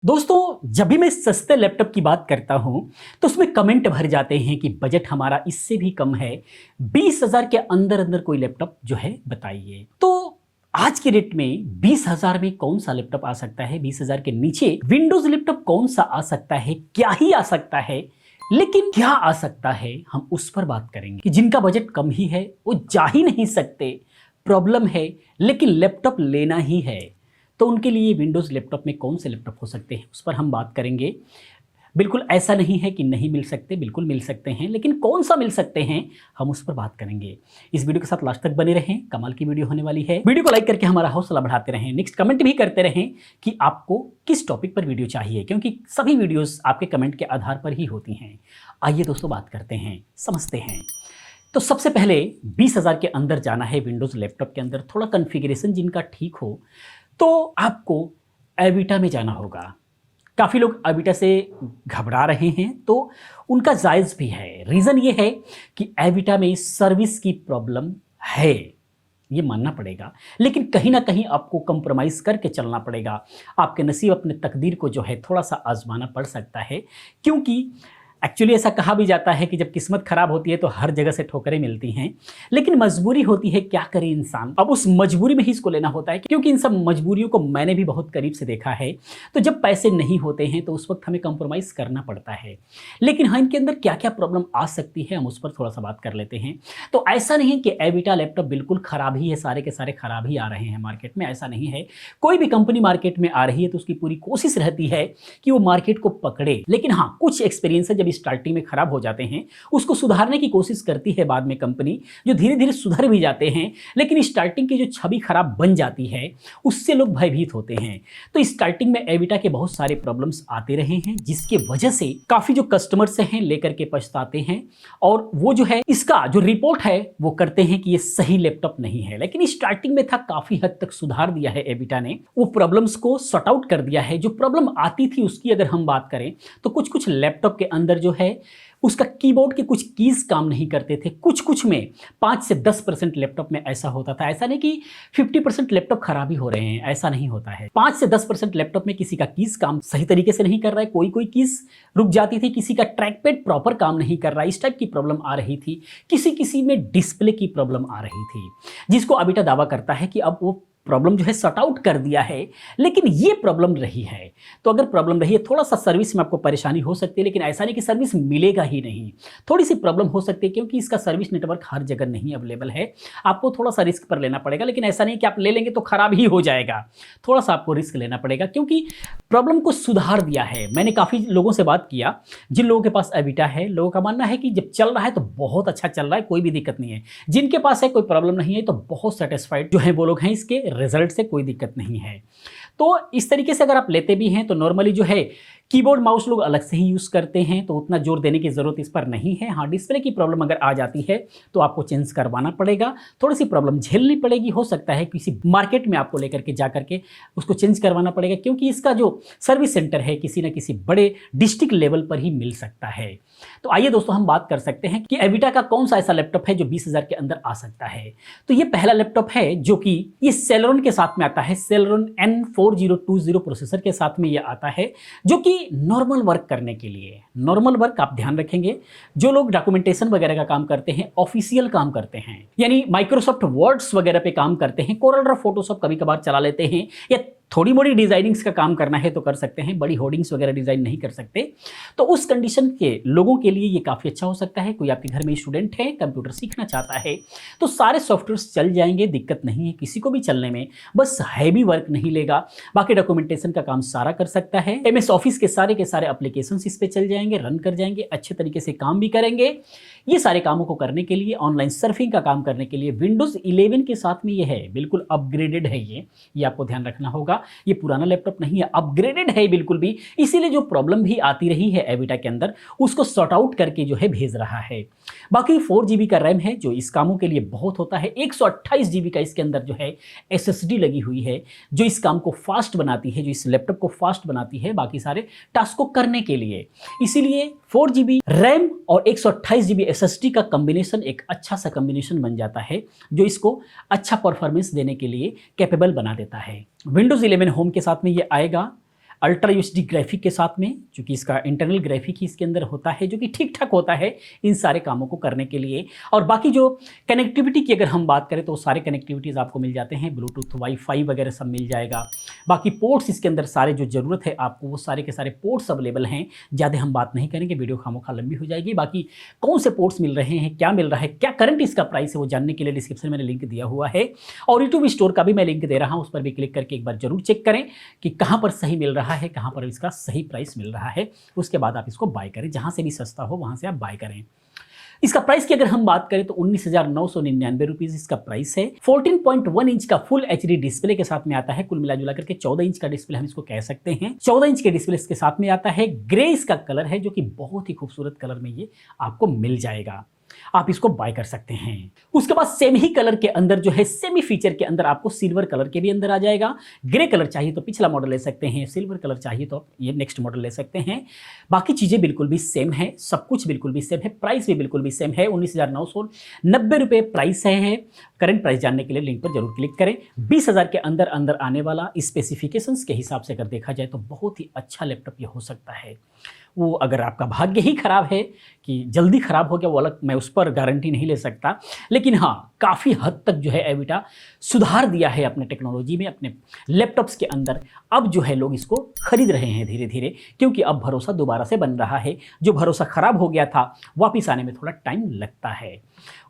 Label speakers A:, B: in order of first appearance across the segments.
A: दोस्तों, जब भी मैं सस्ते लैपटॉप की बात करता हूं तो उसमें कमेंट भर जाते हैं कि बजट हमारा इससे भी कम है। 20,000 के अंदर अंदर कोई लैपटॉप जो है बताइए। तो आज के रेट में 20,000 में कौन सा लैपटॉप आ सकता है? 20,000 के नीचे विंडोज लैपटॉप कौन सा आ सकता है? क्या ही आ सकता है? लेकिन क्या आ सकता है, हम उस पर बात करेंगे कि जिनका बजट कम ही है वो जा ही नहीं सकते, प्रॉब्लम है, लेकिन लैपटॉप लेना ही है। तो उनके लिए विंडोज़ लैपटॉप में कौन से लैपटॉप हो सकते हैं, उस पर हम बात करेंगे। बिल्कुल ऐसा नहीं है कि नहीं मिल सकते, बिल्कुल मिल सकते हैं, लेकिन कौन सा मिल सकते हैं, हम उस पर बात करेंगे। इस वीडियो के साथ लास्ट तक बने रहें, कमाल की वीडियो होने वाली है। वीडियो को लाइक करके हमारा हौसला बढ़ाते रहें। नेक्स्ट कमेंट भी करते रहें कि आपको किस टॉपिक पर वीडियो चाहिए, क्योंकि सभी वीडियोस आपके कमेंट के आधार पर ही होती हैं। आइए दोस्तों, बात करते हैं, समझते हैं। तो सबसे पहले 20,000 के अंदर जाना है विंडोज़ लैपटॉप के अंदर। थोड़ा कॉन्फ़िगरेशन जिनका ठीक हो तो आपको एविटा में जाना होगा। काफ़ी लोग एविटा से घबरा रहे हैं, तो उनका जायज़ भी है। रीज़न ये है कि एविटा में सर्विस की प्रॉब्लम है, ये मानना पड़ेगा, लेकिन कहीं ना कहीं आपको कंप्रोमाइज़ करके चलना पड़ेगा। आपके नसीब, अपने तकदीर को जो है थोड़ा सा आजमाना पड़ सकता है, क्योंकि एक्चुअली ऐसा कहा भी जाता है कि जब किस्मत खराब होती है तो हर जगह से ठोकरें मिलती हैं, लेकिन मजबूरी होती है, क्या करे इंसान। अब उस मजबूरी में ही इसको लेना होता है, क्योंकि इन सब मजबूरियों को मैंने भी बहुत करीब से देखा है। तो जब पैसे नहीं होते हैं तो उस वक्त हमें कंप्रोमाइज़ करना पड़ता है। लेकिन हाँ, इनके अंदर क्या क्या प्रॉब्लम आ सकती है, हम उस पर थोड़ा सा बात कर लेते हैं। तो ऐसा नहीं है कि एविटा लैपटॉप बिल्कुल ख़राब ही है, सारे के सारे ख़राब ही आ रहे हैं मार्केट में, ऐसा नहीं है। कोई भी कंपनी मार्केट में आ रही है तो उसकी पूरी कोशिश रहती है कि वो मार्केट को पकड़े। लेकिन हाँ, कुछ एक्सपीरियंस है जब स्टार्टिंग में खराब हो जाते हैं, उसको सुधारने की कोशिश करती है बाद में कंपनी, जो धीरे धीरे सुधर भी जाते हैं। लेकिन स्टार्टिंग की जो छवि खराब बन जाती है, उससे लोग भयभीत होते हैं। तो स्टार्टिंग में एविटा के बहुत सारे प्रॉब्लम्स आते रहे हैं, जिसके वजह से काफी जो कस्टमर्स हैं लेकर के पछताते हैं, और वो जो है इसका जो रिपोर्ट है वो करते हैं कि ये सही लैपटॉप नहीं है। लेकिन स्टार्टिंग में था, काफी हद तक सुधार दिया है एविटा ने, वो प्रॉब्लम्स को सॉर्ट आउट कर दिया है। जो प्रॉब्लम आती थी उसकी अगर हम बात करें तो कुछ कुछ लैपटॉप के अंदर जो है उसका कीबोर्ड के कुछ कीज काम नहीं करते थे। कुछ कुछ में 5 से 10% लैपटॉप में ऐसा होता था। ऐसा नहीं कि 50% लैपटॉप खराब ही हो रहे हैं, ऐसा नहीं होता है। 5 से 10% लैपटॉप में किसी का कीज काम सही तरीके से नहीं कर रहा है, कोई कोई कीज रुक जाती थी, किसी का ट्रैक पैड प्रॉपर काम नहीं कर रहा है, इस टाइप की प्रॉब्लम आ रही थी। किसी किसी में डिस्प्ले की प्रॉब्लम आ रही थी, जिसको एविटा दावा करता है कि अब वो प्रॉब्लम जो है सॉर्ट आउट कर दिया है। लेकिन ये प्रॉब्लम रही है, तो अगर प्रॉब्लम रही है, थोड़ा सा सर्विस में आपको परेशानी हो सकती है, लेकिन ऐसा नहीं कि सर्विस मिलेगा ही नहीं। थोड़ी सी प्रॉब्लम हो सकती है, क्योंकि इसका सर्विस नेटवर्क हर जगह नहीं अवेलेबल है। आपको थोड़ा सा रिस्क पर लेना पड़ेगा, लेकिन ऐसा नहीं कि आप ले लेंगे तो खराब ही हो जाएगा। थोड़ा सा आपको रिस्क लेना पड़ेगा, क्योंकि प्रॉब्लम को सुधार दिया है। मैंने काफ़ी लोगों से बात किया, जिन लोगों के पास एविटा है, लोगों का मानना है कि जब चल रहा है तो बहुत अच्छा चल रहा है, कोई भी दिक्कत नहीं है। जिनके पास है कोई प्रॉब्लम नहीं है तो बहुत सेटिस्फाइड जो है वो लोग हैं, इसके रिजल्ट से कोई दिक्कत नहीं है। तो इस तरीके से अगर आप लेते भी हैं तो नॉर्मली जो है कीबोर्ड माउस लोग अलग से ही यूज़ करते हैं, तो उतना जोर देने की ज़रूरत इस पर नहीं है। हाँ, डिस्प्ले की प्रॉब्लम अगर आ जाती है तो आपको चेंज करवाना पड़ेगा, थोड़ी सी प्रॉब्लम झेलनी पड़ेगी। हो सकता है किसी मार्केट में आपको लेकर के जा करके उसको चेंज करवाना पड़ेगा, क्योंकि इसका जो सर्विस सेंटर है किसी न किसी बड़े डिस्ट्रिक्ट लेवल पर ही मिल सकता है। तो आइए दोस्तों, हम बात कर सकते हैं कि एविटा का कौन सा ऐसा लैपटॉप है जो 20,000 के अंदर आ सकता है। तो ये पहला लैपटॉप है जो कि ये सेलेरॉन के साथ में आता है। सेलेरॉन N4020 प्रोसेसर के साथ में ये आता है, जो कि नॉर्मल वर्क करने के लिए, नॉर्मल वर्क आप ध्यान रखेंगे, जो लोग डॉक्यूमेंटेशन वगैरह का काम करते हैं, ऑफिशियल काम करते हैं, यानी माइक्रोसॉफ्ट वर्ड्स वगैरह पे काम करते हैं, कोरल ड्रॉ, फोटोशॉप कभी कभार चला लेते हैं, या थोड़ी मोड़ी डिजाइनिंग्स का काम करना है तो कर सकते हैं, बड़ी होर्डिंग्स वगैरह डिजाइन नहीं कर सकते, तो उस कंडीशन के लोगों के लिए ये काफ़ी अच्छा हो सकता है। कोई आपके घर में स्टूडेंट है, कंप्यूटर सीखना चाहता है, तो सारे सॉफ्टवेयर्स चल जाएंगे, दिक्कत नहीं है किसी को भी चलने में, बस हैवी वर्क नहीं लेगा। बाकी डॉक्यूमेंटेशन का काम सारा कर सकता है। MS ऑफिस के सारे एप्लीकेशंस इस पे चल जाएंगे, रन कर जाएंगे, अच्छे तरीके से काम भी करेंगे। ये सारे कामों को करने के लिए, ऑनलाइन सर्फिंग का काम करने के लिए विंडोज 11 के साथ में ये है, बिल्कुल अपग्रेडेड है ये आपको ध्यान रखना होगा। ये पुराना लैपटॉप नहीं है, अपग्रेडेड है बिल्कुल भी। इसीलिए जो प्रॉब्लम भी आती रही है एविटा के अंदर, उसको सॉर्ट आउट करके जो है भेज रहा है। बाकी 4 GB का रैम है, जो इस कामों के लिए बहुत होता है। 128 GB का इसके अंदर जो है SSD लगी हुई है, जो इस काम को फास्ट बनाती है, जो इस लैपटॉप को फास्ट बनाती है बाकी सारे टास्क को करने के लिए। इसीलिए 4 GB रैम और 128 GB SSD का कॉम्बिनेशन एक अच्छा सा कॉम्बिनेशन बन जाता है, जो इसको अच्छा परफॉर्मेंस देने के लिए कैपेबल बना देता है। विंडोज 11 होम के साथ में ये आएगा। अल्ट्रा यूएसडी ग्राफिक के साथ में, चूँकि इसका इंटरनल ग्राफिक ही इसके अंदर होता है जो कि ठीक ठाक होता है इन सारे कामों को करने के लिए। और बाकी जो कनेक्टिविटी की अगर हम बात करें तो सारे कनेक्टिविटीज़ आपको मिल जाते हैं, ब्लूटूथ, वाईफाई वगैरह सब मिल जाएगा। बाकी पोर्ट्स इसके अंदर सारे जो ज़रूरत है आपको वो सारे के सारे पोर्ट्स अवेलेबल हैं। ज़्यादा हम बात नहीं करेंगे, वीडियो खामोखा लंबी हो जाएगी। बाकी कौन से पोर्ट्स मिल रहे हैं, क्या मिल रहा है, क्या करंट इसका प्राइस है, वो जानने के लिए डिस्क्रिप्शन में मैंने लिंक दिया हुआ है। और यूट्यूब स्टोर का भी मैं लिंक दे रहा हूँ, उस पर भी क्लिक करके एक बार जरूर चेक करें कि कहाँ पर सही मिल रहा है, कहाँ पर इसका सही प्राइस मिल रहा है। उसके बाद आप इसको बाय करें, जहाँ से भी सस्ता हो वहाँ से आप बाय करें। इसका प्राइस की अगर हम बात करें तो 19,999 रुपीज़ इसका प्राइस है। 14.1 इंच का फुल एचडी डिस्प्ले के साथ में आता है। कुल मिला जुला करके 14 इंच का डिस्प्ले हम इसको कह सकते हैं। 14 इंच के डिस्प्ले के साथ में आता है। ग्रे इसका कलर है जो कि बहुत ही खूबसूरत कलर में ये आपको मिल जाएगा, आप इसको बाय कर सकते हैं। उसके बाद सेम ही कलर के अंदर जो है, सेमी फीचर के अंदर आपको सिल्वर कलर के भी अंदर आ जाएगा। ग्रे कलर चाहिए तो पिछला मॉडल ले सकते हैं, सिल्वर कलर चाहिए तो ये नेक्स्ट मॉडल ले सकते हैं। बाकी चीज़ें बिल्कुल भी सेम है, सब कुछ बिल्कुल भी सेम है, प्राइस भी बिल्कुल भी सेम है। 19,990 रुपये प्राइस है। करंट प्राइस जानने के लिए लिंक पर जरूर क्लिक करें। 20,000 के अंदर अंदर आने वाला, स्पेसिफिकेशंस के हिसाब से अगर देखा जाए तो बहुत ही अच्छा लैपटॉप ये हो सकता है। वो अगर आपका भाग्य ही खराब है कि जल्दी ख़राब हो गया, वो अलग, मैं उस पर गारंटी नहीं ले सकता, लेकिन हाँ काफ़ी हद तक जो है एविटा सुधार दिया है अपने टेक्नोलॉजी में, अपने लैपटॉप्स के अंदर। अब जो है लोग इसको खरीद रहे हैं धीरे धीरे, क्योंकि अब भरोसा दोबारा से बन रहा है। जो भरोसा ख़राब हो गया था वापिस आने में थोड़ा टाइम लगता है।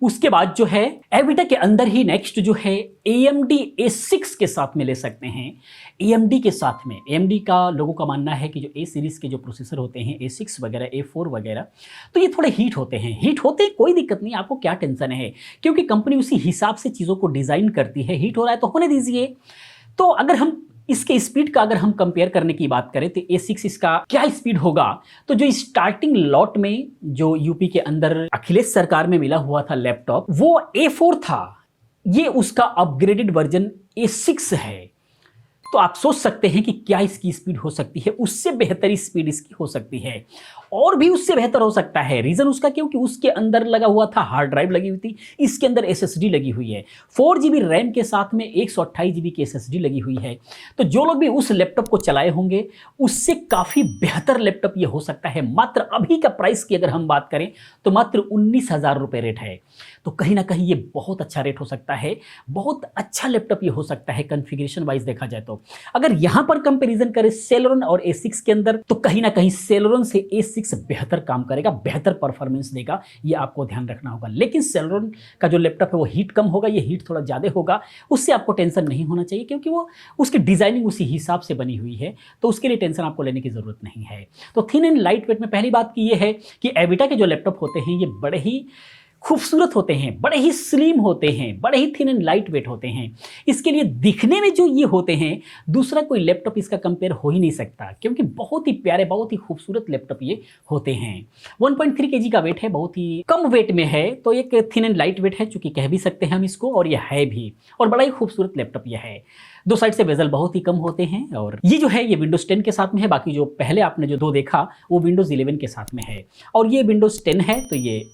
A: उसके बाद जो है एविटा के अंदर ही नेक्स्ट जो है AMD A6 के साथ में ले सकते हैं। AMD के साथ में, AMD का लोगों का मानना है कि जो A सीरीज़ के जो प्रोसेसर होते हैं, A6 वगैरह, A4 वगैरह, तो ये थोड़े हीट होते हैं। हीट होते हैं, कोई दिक्कत नहीं, आपको क्या टेंशन है, क्योंकि कंपनी उसी हिसाब से चीज़ों को डिज़ाइन करती है। हीट हो रहा है तो होने दीजिए। तो अगर हम इसके स्पीड का अगर हम कंपेयर करने की बात करें तो A6 इसका क्या स्पीड होगा, तो जो स्टार्टिंग लॉट में जो यूपी के अंदर अखिलेश सरकार में मिला हुआ था लैपटॉप, वो A4 था। ये उसका अपग्रेडेड वर्जन A6 है। तो आप सोच सकते हैं कि क्या इसकी स्पीड हो सकती है, उससे बेहतर स्पीड इसकी हो सकती है, और भी उससे बेहतर हो सकता है। रीज़न उसका क्योंकि उसके अंदर लगा हुआ था हार्ड ड्राइव लगी हुई थी, इसके अंदर SSD लगी हुई है। 4 GB रैम के साथ में 128 GB की SSD लगी हुई है। तो जो लोग भी उस लैपटॉप को चलाए होंगे उससे काफ़ी बेहतर लैपटॉप ये हो सकता है। मात्र अभी का प्राइस की अगर हम बात करें तो मात्र 19,000 रुपये रेट है। तो कहीं ना कहीं ये बहुत अच्छा रेट हो सकता है, बहुत अच्छा लैपटॉप ये हो सकता है कॉन्फ़िगरेशन वाइज देखा जाए तो। अगर यहां पर कंपैरिजन करें सेलेरॉन और A6 के अंदर, तो कहीं ना कहीं सेलेरॉन से A6 बेहतर काम करेगा, बेहतर परफॉर्मेंस देगा, ये आपको ध्यान रखना होगा। लेकिन सेलेरॉन का जो लैपटॉप है वो हीट कम होगा, ये हीट थोड़ा ज़्यादा होगा, उससे आपको टेंशन नहीं होना चाहिए, क्योंकि वो उसकी डिज़ाइनिंग उसी हिसाब से बनी हुई है, तो उसके लिए टेंशन आपको लेने की ज़रूरत नहीं है। तो थिन एंड लाइट वेट में पहली बात की ये है कि एविटा के जो लैपटॉप होते हैं ये बड़े ही खूबसूरत होते हैं, बड़े ही स्लिम होते हैं, बड़े ही थिन एंड लाइट वेट होते हैं। इसके लिए दिखने में जो ये होते हैं, दूसरा कोई लैपटॉप इसका कंपेयर हो ही नहीं सकता, क्योंकि बहुत ही प्यारे, बहुत ही खूबसूरत लैपटॉप ये होते हैं। 1.3 kg का वेट है, बहुत ही कम वेट में है, तो एक थिन एंड लाइट वेट है, चूँकि कह भी सकते हैं हम इसको, और यह है भी, और बड़ा ही खूबसूरत लैपटॉप यह है। दो साइड से बेजल बहुत ही कम होते हैं, और ये जो है ये विंडोज 10 के साथ में है। बाकी जो पहले आपने जो दो देखा वो विंडोज 11 के साथ में है, और ये विंडोज 10 है, तो ये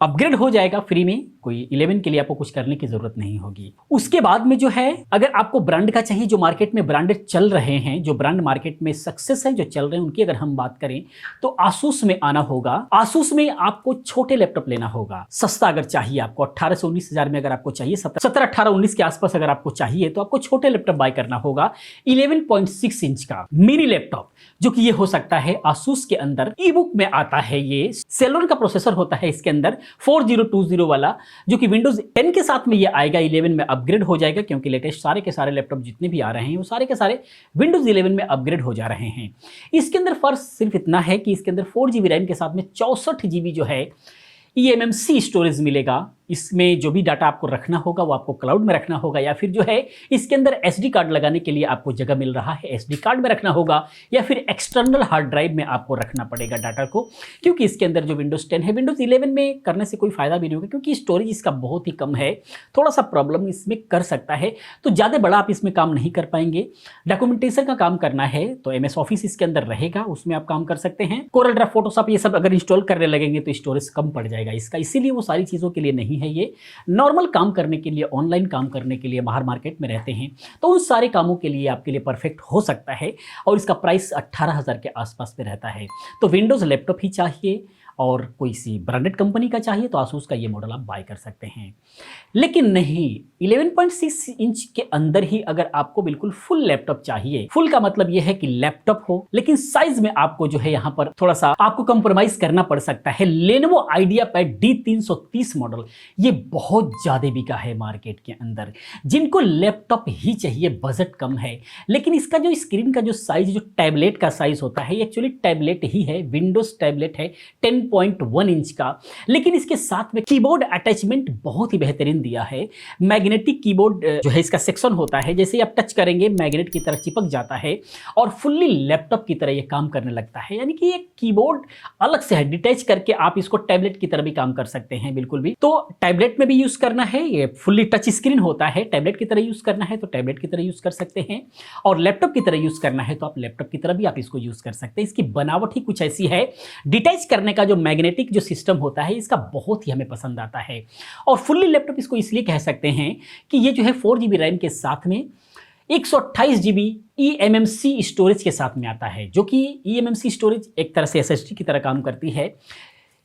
A: अपग्रेड हो जाएगा फ्री में, कोई 11 के लिए आपको कुछ करने की जरूरत नहीं होगी। उसके बाद में जो है, अगर आपको ब्रांड का चाहिए, जो मार्केट में ब्रांडेड चल रहे हैं, जो ब्रांड मार्केट में सक्सेस है, जो चल रहे हैं, उनकी अगर हम बात करें तो आसूस में आना होगा। आसूस में आपको छोटे लैपटॉप लेना होगा, सस्ता अगर चाहिए आपको, 18 से 19 हज़ार में अगर आपको चाहिए, 17, 18, 19 के आसपास अगर आपको चाहिए, तो आपको छोटे लैपटॉप बाय करना होगा। 11.6 इंच का मिनी लैपटॉप, जो कि ये हो सकता है आसूस के अंदर। ई बुक में आता है, ये सेलेरॉन का प्रोसेसर होता है इसके अंदर 4020 वाला, जो कि विंडोज 10 के साथ में ये आएगा, 11 में अपग्रेड हो जाएगा, क्योंकि लेटेस्ट सारे के सारे लैपटॉप जितने भी आ रहे हैं वो सारे के सारे विंडोज 11 में अपग्रेड हो जा रहे हैं। इसके अंदर फर्क सिर्फ इतना है कि इसके अंदर 4 GB रैम के साथ में 64 GB जो है eMMC स्टोरेज मिलेगा। इसमें जो भी डाटा आपको रखना होगा वो आपको क्लाउड में रखना होगा, या फिर जो है इसके अंदर SD कार्ड लगाने के लिए आपको जगह मिल रहा है, SD कार्ड में रखना होगा, या फिर एक्सटर्नल हार्ड ड्राइव में आपको रखना पड़ेगा डाटा को, क्योंकि इसके अंदर जो विंडोज 10 है, विंडोज 11 में करने से कोई फायदा भी नहीं होगा, क्योंकि स्टोरेज इसका बहुत ही कम है, थोड़ा सा प्रॉब्लम इसमें कर सकता है, तो ज़्यादा बड़ा आप इसमें काम नहीं कर पाएंगे। डॉक्यूमेंटेशन का काम करना है तो MS ऑफिस इसके अंदर रहेगा, उसमें आप काम कर सकते हैं। कोरल ड्रा, फोटोशॉप, ये सब अगर इंस्टॉल करने लगेंगे तो स्टोरेज कम पड़ जाएगा इसका, इसीलिए वो सारी चीज़ों के लिए नहीं नहीं है ये। नॉर्मल काम करने के लिए, ऑनलाइन काम करने के लिए, बाहर मार्केट में रहते हैं तो उन सारे कामों के लिए आपके लिए परफेक्ट हो सकता है। और इसका प्राइस 18,000 के आसपास में रहता है। तो विंडोज़ लैपटॉप ही चाहिए और कोई सी ब्रांडेड कंपनी का चाहिए तो आसूस का ये मॉडल आप बाय कर सकते हैं। लेकिन नहीं, 11.6 इंच के अंदर ही अगर आपको बिल्कुल फुल लैपटॉप चाहिए, फुल का मतलब ये है कि लैपटॉप हो लेकिन साइज में आपको जो है यहाँ पर थोड़ा सा आपको कंप्रोमाइज करना पड़ सकता है। लेनोवो आइडियापैड D330 मॉडल ये बहुत ज्यादा बिका है मार्केट के अंदर। जिनको लैपटॉप ही चाहिए, बजट कम है, लेकिन इसका जो स्क्रीन का जो साइज, जो टैबलेट का साइज होता है, एक्चुअली टैबलेट ही है, विंडोज टैबलेट है 10.1 इंच का, लेकिन इसके साथ में कीबोर्ड अटैचमेंट बहुत ही बेहतरीन दिया है। मैग्नेटिक कीबोर्ड जो है इसका सेक्शन होता है, जैसे ही आप टच करेंगे मैग्नेट की तरह चिपक जाता है और फुल्ली लैपटॉप की तरह ये काम करने लगता है। यानी कि ये कीबोर्ड अलग से है, डिटैच करके आप इसको टैबलेट की तरह भी काम कर सकते हैं बिल्कुल भी। तो टैबलेट में भी यूज करना है, ये फुल्ली टच स्क्रीन होता है, टैबलेट की तरह यूज करना है तो टैबलेट की तरह यूज कर सकते हैं, और लैपटॉप की तरह यूज करना है तो आप लैपटॉप की तरह भी आप इसको यूज कर सकते हैं। इसकी बनावट ही कुछ ऐसी है, डिटैच करने का जो मैग्नेटिक जो सिस्टम होता है इसका बहुत ही हमें पसंद आता है। और फुल्ली लैपटॉप इसको इसलिए कह सकते हैं कि ये जो है 4GB रैम के साथ में 128GB eMMC स्टोरेज के साथ में आता है, जो कि eMMC स्टोरेज एक तरह से SSD की तरह काम करती है,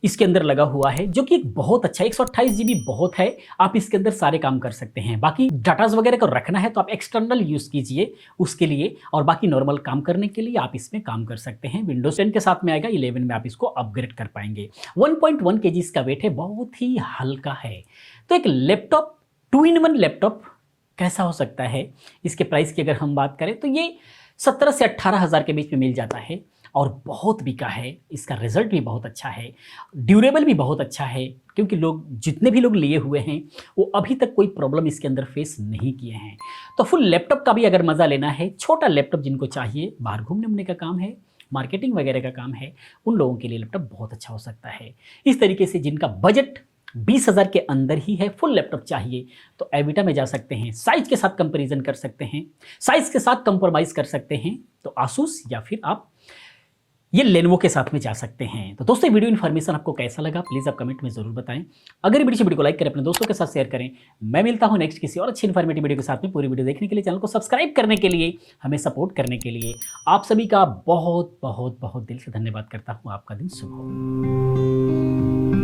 A: इसके अंदर लगा हुआ है, जो कि एक बहुत अच्छा 128GB बहुत है, आप इसके अंदर सारे काम कर सकते हैं। बाकी डाटाज वगैरह को रखना है तो आप एक्सटर्नल यूज़ कीजिए उसके लिए, और बाकी नॉर्मल काम करने के लिए आप इसमें काम कर सकते हैं। विंडोज 10 के साथ में आएगा, 11 में आप इसको अपग्रेड कर पाएंगे। 1.1 kg इसका वेट है, बहुत ही हल्का है। तो एक लैपटॉप 2-in-1 लैपटॉप कैसा हो सकता है, इसके प्राइस की अगर हम बात करें तो ये 17 से 18,000 के बीच में मिल जाता है और बहुत बिका है। इसका रिजल्ट भी बहुत अच्छा है, ड्यूरेबल भी बहुत अच्छा है, क्योंकि लोग जितने भी लोग लिए हुए हैं वो अभी तक कोई प्रॉब्लम इसके अंदर फेस नहीं किए हैं। तो फुल लैपटॉप का भी अगर मज़ा लेना है, छोटा लैपटॉप जिनको चाहिए, बाहर घूमने उमने का काम है, मार्केटिंग वगैरह का काम है, उन लोगों के लिए लैपटॉप बहुत अच्छा हो सकता है। इस तरीके से जिनका बजट 20,000 के अंदर ही है, फुल लैपटॉप चाहिए तो एविटा में जा सकते हैं, साइज के साथ कंपैरिजन कर सकते हैं, साइज के साथ कंप्रोमाइज़ कर सकते हैं तो आसूस, या फिर आप ये लेनोवो के साथ में जा सकते हैं। तो दोस्तों वीडियो इन्फॉर्मेशन आपको कैसा लगा प्लीज़ आप कमेंट में ज़रूर बताएं। अगर वीडियो को लाइक करें, अपने दोस्तों के साथ शेयर करें। मैं मिलता हूं नेक्स्ट किसी और अच्छी इन्फॉर्मेटिव वीडियो के साथ में। पूरी वीडियो देखने के लिए, चैनल को सब्सक्राइब करने के लिए, हमें सपोर्ट करने के लिए आप सभी का बहुत बहुत बहुत दिल से धन्यवाद करता हूँ। आपका दिन शुभ हो।